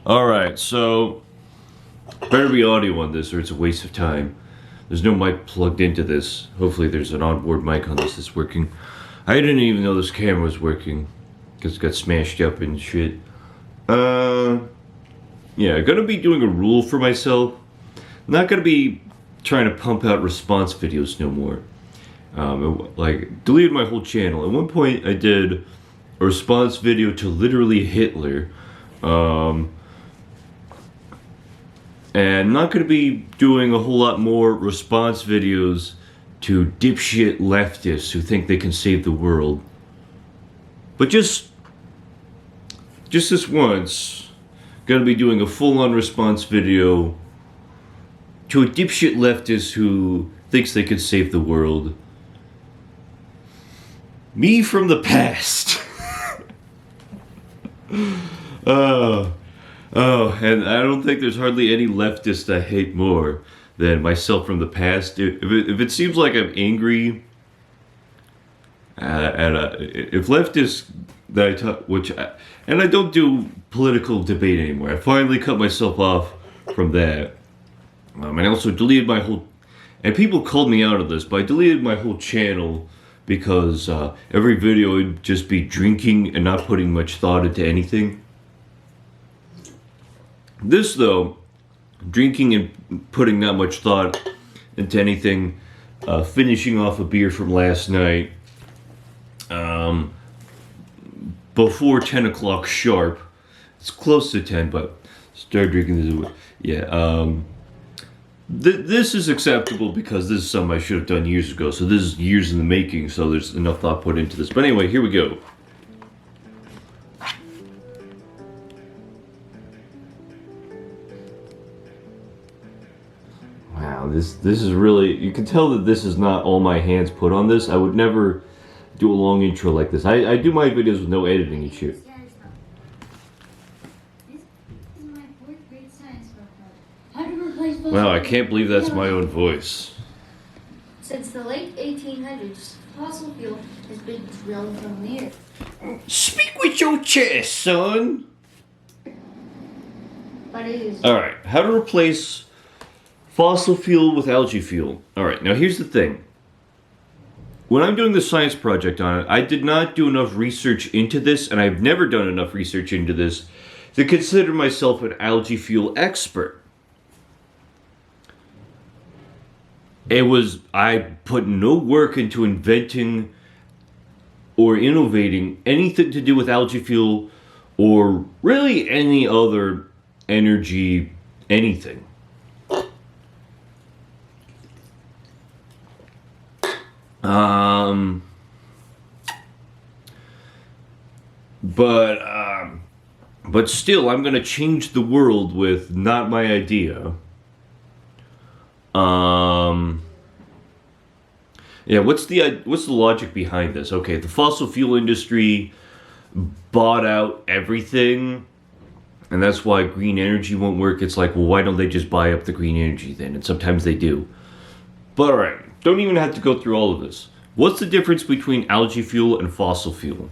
Alright, so better be audio on this or it's a waste of time. There's no mic plugged into this. Hopefully there's an onboard mic on this that's working. I didn't even know this camera was working because it got smashed up and shit. Yeah, gonna be doing a rule for myself. Not gonna be trying to pump out response videos no more. Deleted my whole channel. At one point I did a response video to literally Hitler. And not going to be doing a whole lot more response videos to dipshit leftists who think they can save the world. But just this once, going to be doing a full-on response video to a dipshit leftist who thinks they can save the world. Me from the past. Oh, and I don't think there's hardly any leftist I hate more than myself from the past. If it seems like I'm angry if leftists that I talk, and I don't do political debate anymore. I finally cut myself off from that. And I also deleted my whole, and people called me out of this, but I deleted my whole channel because every video would just be drinking and not putting much thought into anything. This, though, drinking and putting not much thought into anything, finishing off a beer from last night, before 10 o'clock sharp. It's close to 10, but started drinking this. Yeah, this is acceptable because this is something I should have done years ago. So this is years in the making, so there's enough thought put into this. But anyway, here we go. Wow, this is really, you can tell that this is not all my hands put on this. I would never do a long intro like this. I do my videos with no editing and shit. Wow, I can't believe that's my own voice. Since the late 1800s, fossil fuel has been drilled from the earth. Speak with your chest, son! But it is... Alright, how to replace fossil fuel with algae fuel. Alright, now here's the thing. When I'm doing the science project on it, I did not do enough research into this, and I've never done enough research into this, to consider myself an algae fuel expert. I put no work into inventing or innovating anything to do with algae fuel or really any other energy, anything. But still, I'm gonna change the world with not my idea. Yeah, what's the logic behind this? Okay, the fossil fuel industry bought out everything, and that's why green energy won't work. It's like, well, why don't they just buy up the green energy then? And sometimes they do. But alright, don't even have to go through all of this. What's the difference between algae fuel and fossil fuel?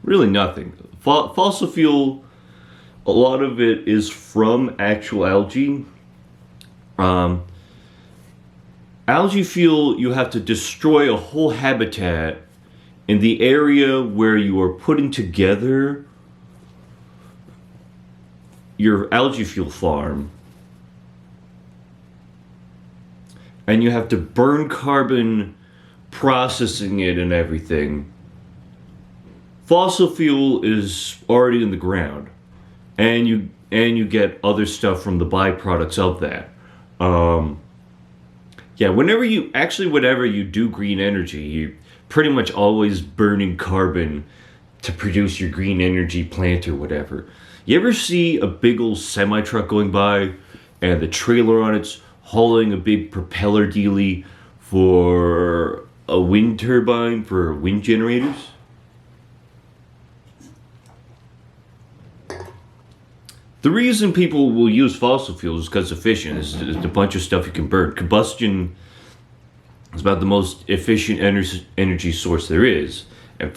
Really nothing. Fossil fuel, a lot of it is from actual algae. Algae fuel, you have to destroy a whole habitat in the area where you are putting together your algae fuel farm. And you have to burn carbon, processing it and everything. Fossil fuel is already in the ground, and you get other stuff from the byproducts of that. Yeah, whenever you do green energy, you're pretty much always burning carbon to produce your green energy plant or whatever. You ever see a big old semi-truck going by, and the trailer on it's hauling a big propeller dealie for a wind turbine for wind generators? The reason people will use fossil fuels is because it's efficient. It's a bunch of stuff you can burn. Combustion is about the most efficient energy source there is. And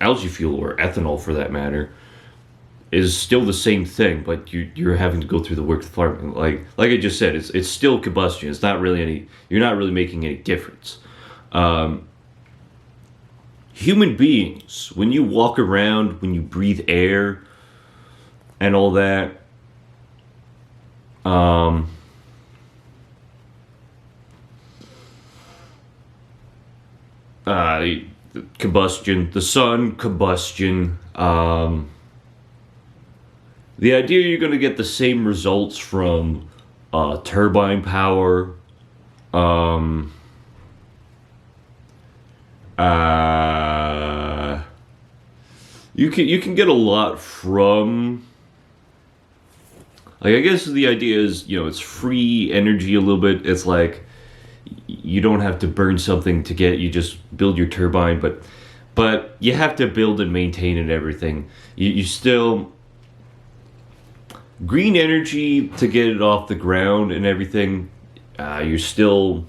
algae fuel, or ethanol for that matter, is still the same thing, but you're having to go through the work of the farming. Like I just said, it's still combustion. It's not really any. You're not really making any difference. Human beings, when you walk around, when you breathe air, and all that, combustion, the sun, combustion. The idea you're going to get the same results from turbine power. You can get a lot from, like, I guess the idea is, it's free energy a little bit. It's like you don't have to burn something to get, you just build your turbine, but you have to build and maintain and everything. You still, green energy to get it off the ground and everything, you're still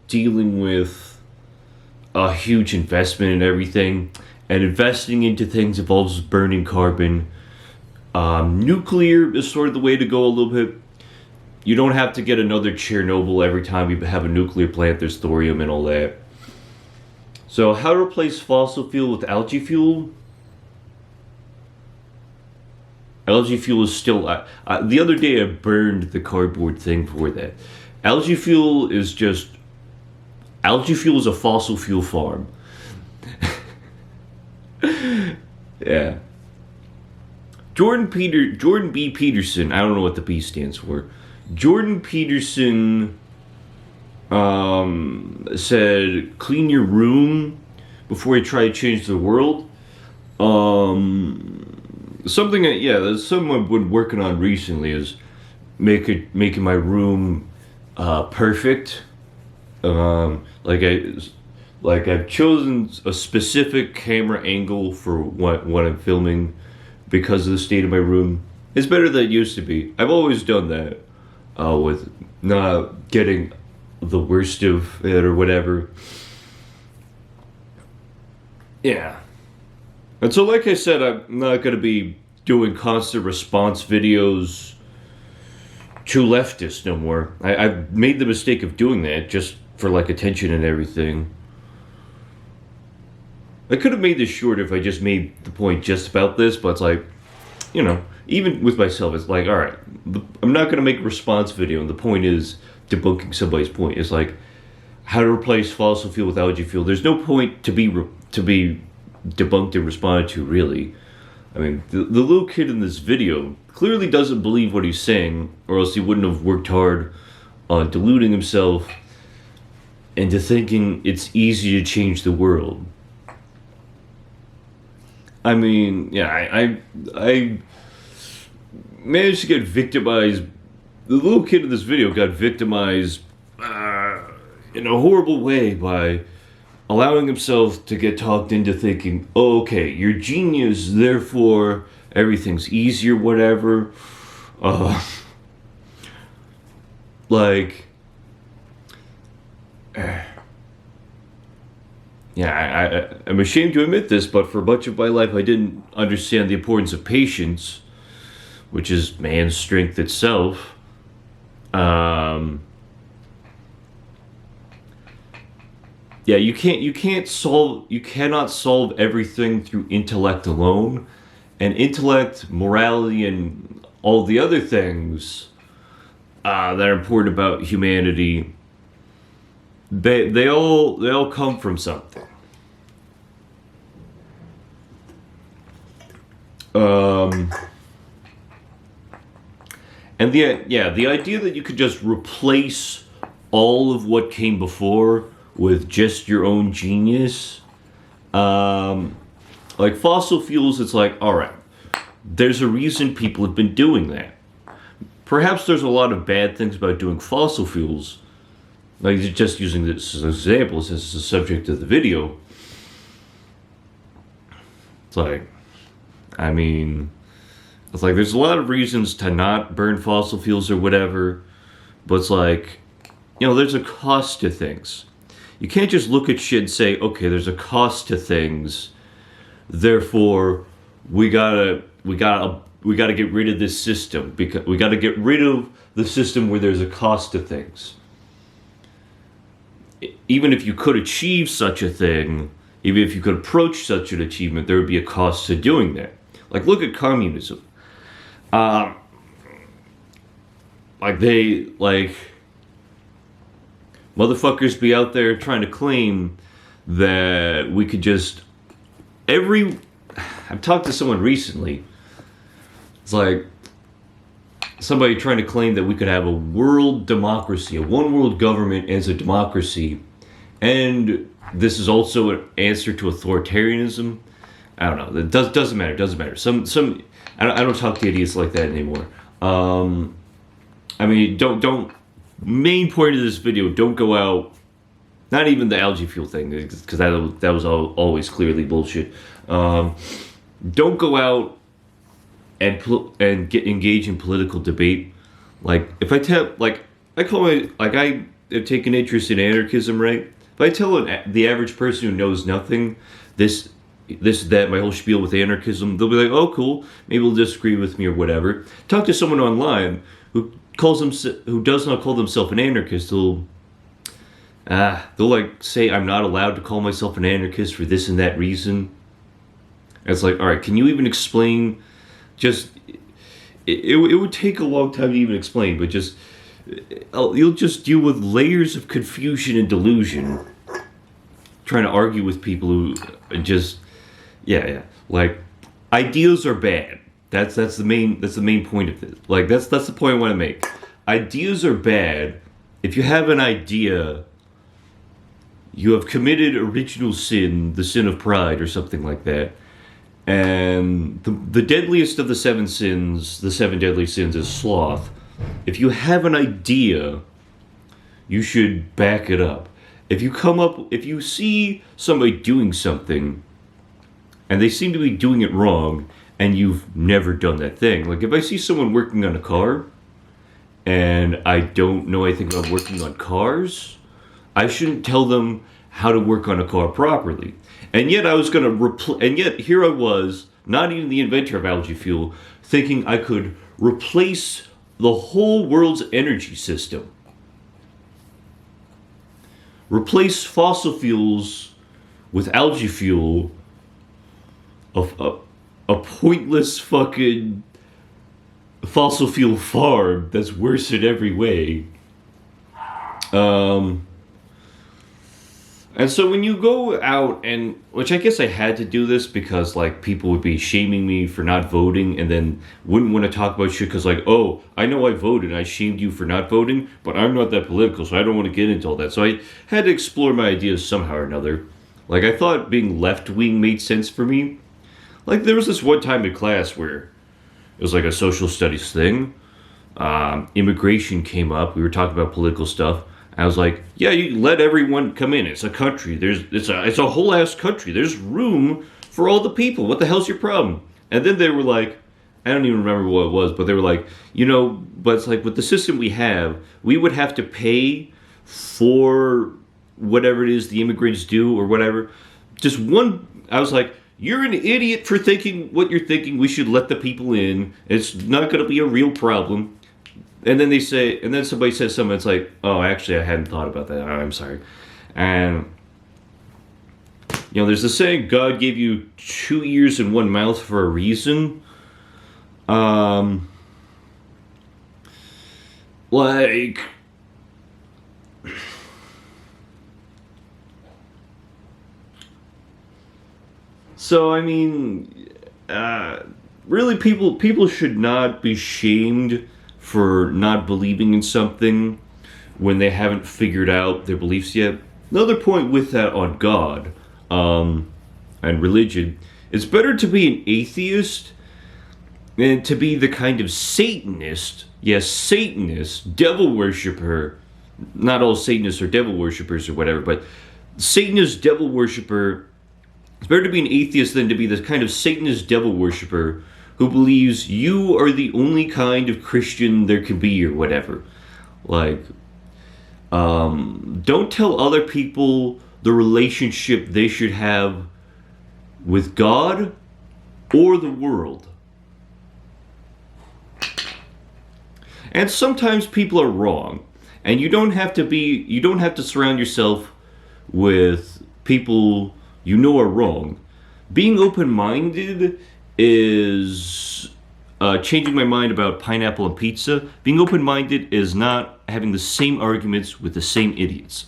dealing with a huge investment and everything, and investing into things involves burning carbon. Nuclear is sort of the way to go a little bit. You don't have to get another Chernobyl every time you have a nuclear plant. There's thorium and all that. So how to replace fossil fuel with algae fuel? Algae fuel is still... the other day I burned the cardboard thing for that. Algae fuel is a fossil fuel farm. Yeah. Jordan B. Peterson, I don't know what the B stands for. Jordan Peterson said, clean your room before you try to change the world. Something that's something I've been working on recently is making my room perfect. I've chosen a specific camera angle for what I'm filming because of the state of my room. It's better than it used to be. I've always done that with not getting the worst of it or whatever. Yeah. And so, like I said, I'm not going to be doing constant response videos to leftists no more. I've made the mistake of doing that just for, like, attention and everything. I could have made this shorter if I just made the point just about this, but it's like, even with myself, it's like, alright, I'm not going to make a response video, and the point is debunking somebody's point. It's like, how to replace fossil fuel with algae fuel. There's no point to be debunked and responded to, really. I mean, the little kid in this video clearly doesn't believe what he's saying, or else he wouldn't have worked hard on deluding himself into thinking it's easy to change the world. I mean, yeah, I managed to get victimized. The little kid in this video got victimized in a horrible way by allowing himself to get talked into thinking, oh, okay, you're genius, therefore everything's easier, whatever. Yeah, I'm ashamed to admit this, but for much of my life I didn't understand the importance of patience, which is man's strength itself. Yeah, you cannot solve everything through intellect alone, and intellect, morality, and all the other things that are important about humanity. They all come from something. And the idea that you could just replace all of what came before with just your own genius, like fossil fuels, it's like, all right, there's a reason people have been doing that. Perhaps there's a lot of bad things about doing fossil fuels. Like, just using this as an example, since it's the subject of the video. It's like, there's a lot of reasons to not burn fossil fuels or whatever, but it's like, there's a cost to things. You can't just look at shit and say, okay, there's a cost to things, therefore we gotta get rid of this system, because we gotta get rid of the system where there's a cost to things. Even if you could achieve such a thing, even if you could approach such an achievement, there would be a cost to doing that. Like, look at communism. Uh, like motherfuckers be out there trying to claim that we could just I've talked to someone recently. It's like somebody trying to claim that we could have a world democracy, a one world government as a democracy, and this is also an answer to authoritarianism. I don't know. It doesn't matter. Doesn't matter. Some I don't talk to idiots like that anymore. I mean, don't. Main point of this video: don't go out. Not even the algae fuel thing, because that was always clearly bullshit. Don't go out and engage in political debate. Like, if I tell, like, I have taken interest in anarchism, right? If I tell the average person who knows nothing that my whole spiel with anarchism, they'll be like, oh, cool, maybe they'll disagree with me or whatever. Talk to someone online who does not call themselves an anarchist. They'll like say I'm not allowed to call myself an anarchist for this and that reason. And it's like, all right, can you even explain? Just it would take a long time to even explain, but just you'll just deal with layers of confusion and delusion trying to argue with people who just like, ideas are bad. That's the main point of this. Like, that's the point I want to make. Ideas are bad. If you have an idea, you have committed original sin, the sin of pride or something like that. And the deadliest of the seven sins, the seven deadly sins, is sloth. If you have an idea, you should back it up. If you see somebody doing something and they seem to be doing it wrong and you've never done that thing, like if I see someone working on a car and I don't know anything about working on cars, I shouldn't tell them how to work on a car properly. And yet here I was, not even the inventor of algae fuel, thinking I could replace the whole world's energy system. Replace fossil fuels with algae fuel, a pointless fucking fossil fuel farm that's worse in every way. And so when you go out and, which I guess I had to do this because like people would be shaming me for not voting and then wouldn't want to talk about shit because like, oh, I know I voted, I shamed you for not voting, but I'm not that political, so I don't want to get into all that. So I had to explore my ideas somehow or another. Like, I thought being left-wing made sense for me. Like, there was this one time in class where it was like a social studies thing. Immigration came up. We were talking about political stuff. I was like, yeah, you let everyone come in. It's a country. It's a whole ass country. There's room for all the people. What the hell's your problem? And then they were like, I don't even remember what it was, but they were like, but it's like with the system we have, we would have to pay for whatever it is the immigrants do or whatever. I was like, you're an idiot for thinking what you're thinking. We should let the people in. It's not going to be a real problem. And then somebody says something, it's like, oh, actually, I hadn't thought about that. I'm sorry. And, there's the saying, God gave you 2 ears and 1 mouth for a reason. So, I mean, really, people should not be shamed for not believing in something when they haven't figured out their beliefs yet. Another point with that on God and religion, it's better to be an atheist than to be the kind of Satanist, devil worshiper. Not all Satanists are devil worshippers or whatever, but Satanist devil worshiper. It's better to be an atheist than to be the kind of Satanist devil worshiper who believes you are the only kind of Christian there can be or whatever. Like, don't tell other people the relationship they should have with God or the world. And sometimes people are wrong, and you don't have to surround yourself with people you know are wrong. Being open-minded is changing my mind about pineapple and pizza. Being open-minded is not having the same arguments with the same idiots.